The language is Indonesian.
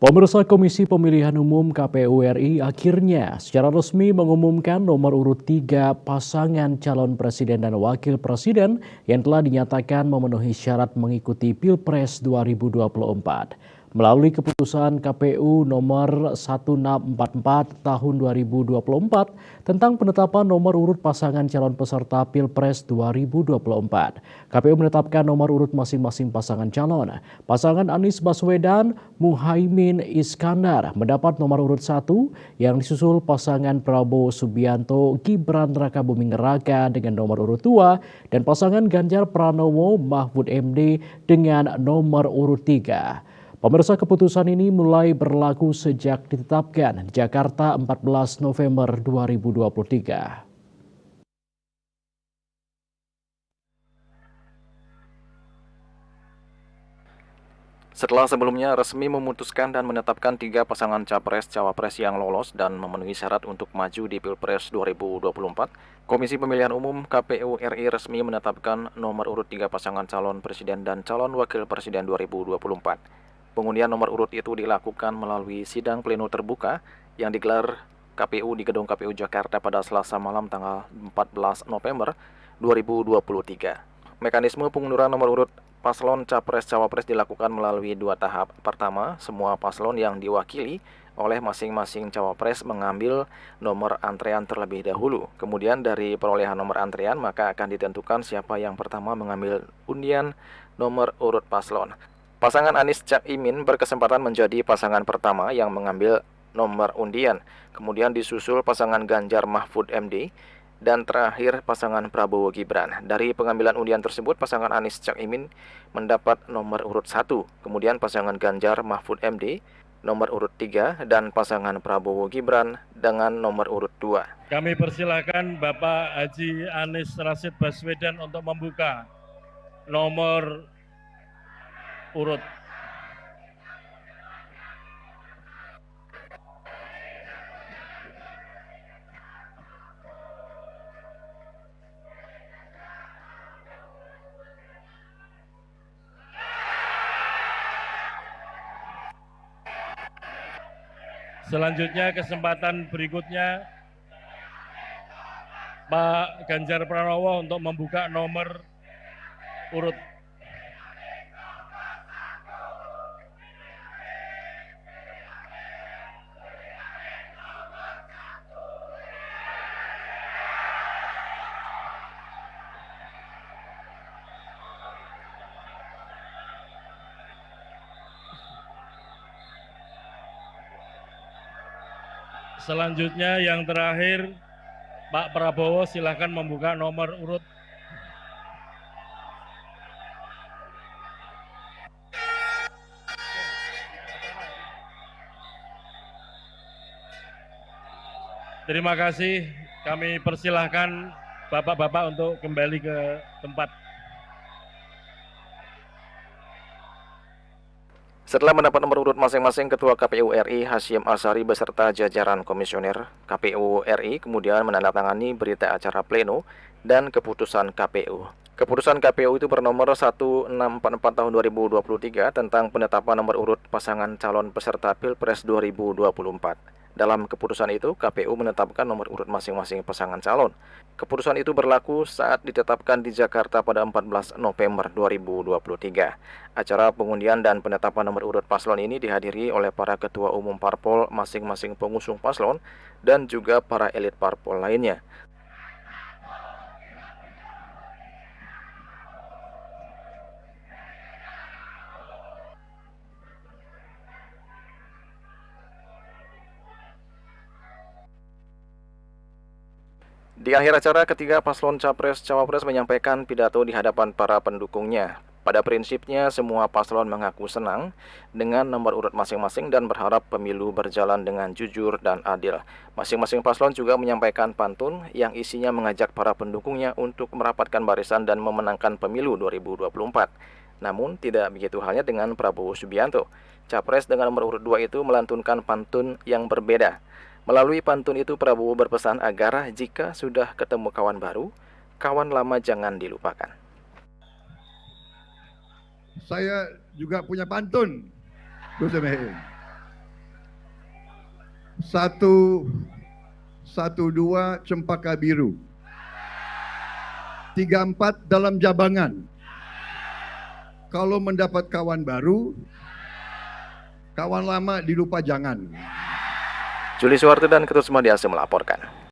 Pemirsa Komisi Pemilihan Umum KPU RI akhirnya secara resmi mengumumkan nomor urut 3 pasangan calon presiden dan wakil presiden yang telah dinyatakan memenuhi syarat mengikuti Pilpres 2024. Melalui keputusan KPU nomor 1644 tahun 2024 tentang penetapan nomor urut pasangan calon peserta Pilpres 2024. KPU menetapkan nomor urut masing-masing pasangan calon. Pasangan Anies Baswedan, Muhaimin Iskandar mendapat nomor urut 1 yang disusul pasangan Prabowo Subianto, Gibran Rakabuming Raka dengan nomor urut 2 dan pasangan Ganjar Pranowo, Mahfud MD dengan nomor urut 3. Pemirsa, keputusan ini mulai berlaku sejak ditetapkan di Jakarta 14 November 2023. Setelah sebelumnya resmi memutuskan dan menetapkan 3 pasangan capres-cawapres yang lolos dan memenuhi syarat untuk maju di Pilpres 2024, Komisi Pemilihan Umum KPU RI resmi menetapkan nomor urut 3 pasangan calon presiden dan calon wakil presiden 2024. Pengundian nomor urut itu dilakukan melalui sidang pleno terbuka yang digelar KPU di Gedung KPU Jakarta pada Selasa malam tanggal 14 November 2023. Mekanisme pengunduran nomor urut paslon capres-cawapres dilakukan melalui 2 tahap. Pertama, semua paslon yang diwakili oleh masing-masing cawapres mengambil nomor antrean terlebih dahulu. Kemudian dari perolehan nomor antrean maka akan ditentukan siapa yang pertama mengambil undian nomor urut paslon. Pasangan Anies Cak Imin berkesempatan menjadi pasangan pertama yang mengambil nomor undian. Kemudian disusul pasangan Ganjar Mahfud MD dan terakhir pasangan Prabowo Gibran. Dari pengambilan undian tersebut, pasangan Anies Cak Imin mendapat nomor urut 1, kemudian pasangan Ganjar Mahfud MD nomor urut 3 dan pasangan Prabowo Gibran dengan nomor urut 2. Kami persilahkan Bapak Haji Anies Rashid Baswedan untuk membuka nomor urut. Selanjutnya kesempatan berikutnya Pak Ganjar Pranowo untuk membuka nomor urut. Selanjutnya yang terakhir Pak Prabowo silakan membuka nomor urut. Terima kasih, kami persilahkan Bapak-Bapak untuk kembali ke tempat. Setelah mendapat nomor urut masing-masing, Ketua KPU RI Hasyim Asyari beserta jajaran komisioner KPU RI kemudian menandatangani berita acara pleno dan keputusan KPU. Keputusan KPU itu bernomor 1644 tahun 2023 tentang penetapan nomor urut pasangan calon peserta Pilpres 2024. Dalam keputusan itu, KPU menetapkan nomor urut masing-masing pasangan calon. Keputusan itu berlaku saat ditetapkan di Jakarta pada 14 November 2023. Acara pengundian dan penetapan nomor urut paslon ini dihadiri oleh para ketua umum parpol masing-masing pengusung paslon dan juga para elit parpol lainnya. Di akhir acara, ketiga paslon capres-cawapres menyampaikan pidato di hadapan para pendukungnya. Pada prinsipnya, semua paslon mengaku senang dengan nomor urut masing-masing dan berharap pemilu berjalan dengan jujur dan adil. Masing-masing paslon juga menyampaikan pantun yang isinya mengajak para pendukungnya untuk merapatkan barisan dan memenangkan pemilu 2024. Namun, tidak begitu halnya dengan Prabowo Subianto. Capres dengan nomor urut 2 itu melantunkan pantun yang berbeda. Melalui pantun itu, Prabowo berpesan agar jika sudah ketemu kawan baru, kawan lama jangan dilupakan. Saya juga punya pantun, Gus Emil. 112 Cempaka Biru. 34 dalam Jabangan. Kalau mendapat kawan baru, kawan lama dilupa jangan. Juli Suwarti dan Ketut Sumadiasa melaporkan.